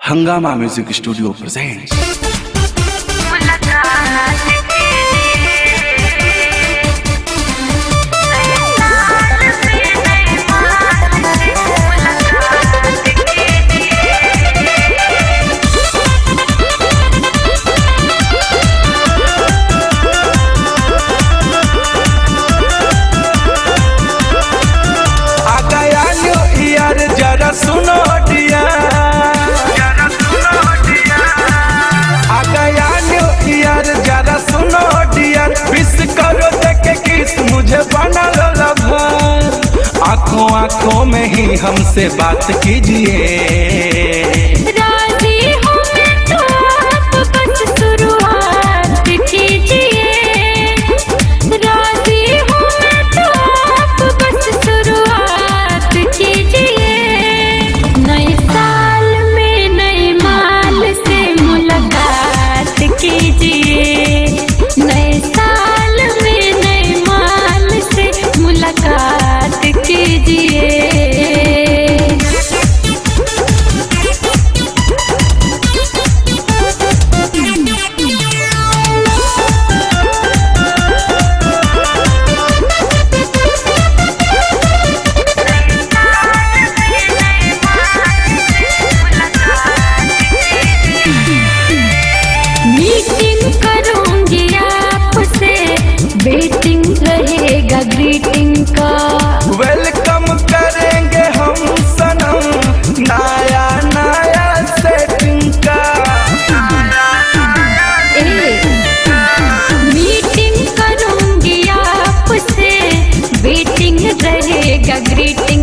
हंगामा music studio presents. जरा सुनो डिया, आ गया न्यू ईयर, जरा सुनो डियर, विश करो देखे किस मुझे बना लो लवर, आंखों आंखों में ही हमसे बात कीजिए। वेटिंग रहेगा ग्रीटिंग का, वेलकम करेंगे हम सनम नया नया सेटिंग का। मीटिंग करूंगी आपसे, वेटिंग रहेगा ग्रीटिंग